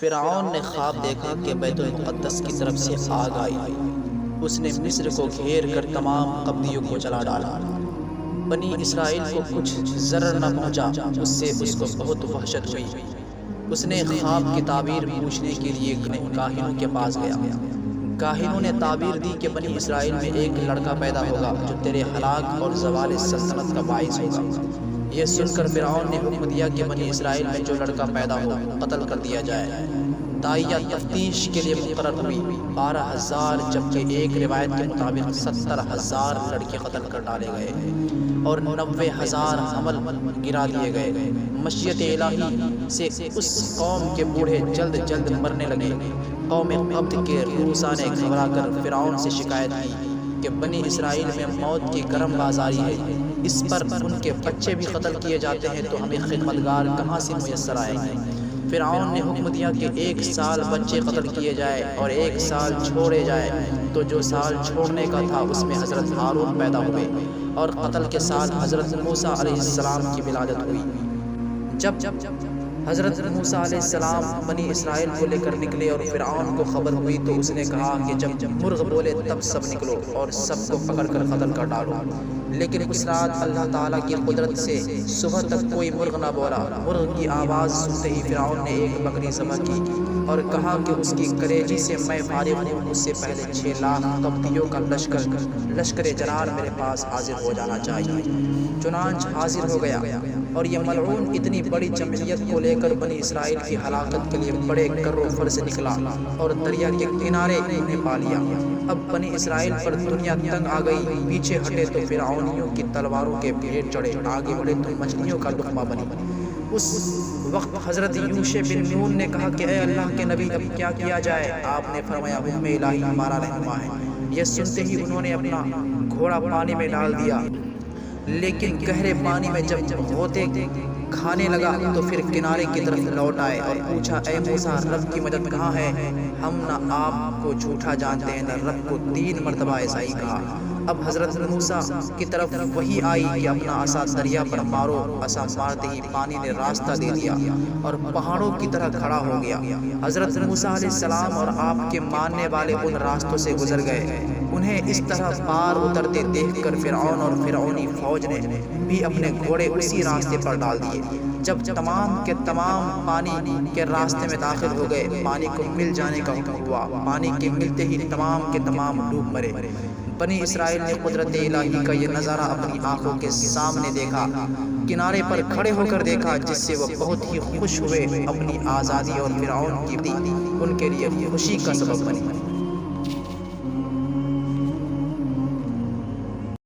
فرعون نے خواب دیکھا کہ بیت المقدس کی طرف سے آگ آئی۔ اس نے مصر کو گھیر کر تمام قبطیوں کو جلا ڈالا۔ بنی اسرائیل کو کچھ ضرر نہ پہنچا، اس سے اس کو بہت وحشت ہوئی۔ اس نے خواب کی تعبیر پوچھنے کے لیے کاہنوں کے پاس گیا۔ کاہنوں نے تعبیر دی کہ بنی اسرائیل میں ایک لڑکا پیدا ہوگا جو تیرے ہلاک اور زوال سلطنت کا باعث ہوگا۔ یہ سن کر فرعون نے حکم دیا کہ بنی اسرائیل میں جو لڑکا پیدا ہو قتل کر دیا جائے۔ داعیہ تفتیش کے لیے مقرر ہوئی۔ 12,000 جبکہ ایک روایت کے مطابق 70,000 لڑکے قتل کر ڈالے گئے اور 90,000 حمل گرا دیے گئے۔ مشیت الہی سے اس قوم کے بوڑھے جلد جلد مرنے لگے۔ قوم قبط کے رؤساء نے گھبرا کر فرعون سے شکایت کی کہ بنی اسرائیل میں موت کی گرم بازاری ہے، اس پر ان کے بچے بھی قتل کیے جاتے ہیں تو ہمیں خدمتگار کہاں سے میسر آئیں گے؟ فرعون نے حکم دیا کہ 1 سال بچے قتل کیے جائے اور 1 سال چھوڑے جائے۔ تو جو سال چھوڑنے کا تھا اس میں حضرت ہارون پیدا ہوئے اور قتل کے سال حضرت موسیٰ علیہ السلام کی ولادت ہوئی۔ جب حضرت موسیٰ علیہ السلام بنی اسرائیل کو لے کر نکلے اور فرعون کو خبر ہوئی تو اس نے کہا کہ جب مرغ بولے تب سب نکلو اور سب کو پکڑ کر قتل کر ڈالو۔ لیکن اس رات اللہ تعالیٰ کی قدرت سے صبح تک کوئی مرغ نہ بولا۔ مرغ کی آواز سنتے ہی فرعون نے ایک بکری ذبح کی اور کہا کہ اس کی کلیجی سے میں فارغ ہوں، اس سے پہلے 6 لاکھ قبطیوں کا لشکر جرار میرے پاس حاضر ہو جانا چاہیے۔ چنانچہ حاضر ہو گیا اور یہ ملعون اتنی بڑی جمعیت کو لے کر بنی اسرائیل کی ہلاکت کے لیے بڑے کر و فر سے نکلا اور دریا کے کنارے انہیں پا لیا۔ اب بنی اسرائیل پر دنیا تنگ آ گئی۔ پیچھے ہٹے تو فرعونیوں کی تلواروں کے بھیڑ چڑھے، آگے بڑھے تو مچھلیوں کا لقمہ بنی۔ اس وقت حضرت یوشع بن نون نے کہا کہ اے اللہ کے نبی اب کیا کیا جائے؟ آپ نے فرمایا حکم الہی ہمارا رہنما ہے۔ یہ سنتے ہی انہوں نے اپنا گھوڑا پانی میں ڈال دیا، لیکن گہرے پانی میں جب غوطے کھانے لگا تو پھر کنارے کی طرف لوٹ آئے اور پوچھا اے موسیٰ رب کی مدد کہاں ہے؟ ہم نہ آپ کو جھوٹا جانتے ہیں نہ رب کو 3 مرتبہ ایسا ہی کہا۔ اب حضرت موسیٰ کی طرف وحی آئی کہ اپنا عصا دریا پر مارو۔ عصا مارتے ہی پانی نے راستہ دے دیا اور پہاڑوں کی طرح کھڑا ہو گیا۔ حضرت موسیٰ علیہ السلام اور آپ کے ماننے والے ان راستوں سے گزر گئے۔ انہیں اس طرح پار اترتے دیکھ کر فرعون اور فرعونی فوج نے بھی اپنے گھوڑے اسی راستے پر ڈال دیے۔ جب تمام کے تمام پانی کے راستے میں داخل ہو گئے، پانی کو مل جانے کا حکم ہوا۔ پانی کے ملتے ہی تمام کے تمام ڈوب مرے۔ بنی اسرائیل نے قدرت الہی کا یہ نظارہ اپنی آنکھوں کے سامنے دیکھا، کنارے پر کھڑے ہو کر دیکھا، جس سے وہ بہت ہی خوش ہوئے۔ اپنی آزادی اور فرعون کی ان کے لیے خوشی کا سبب بنی۔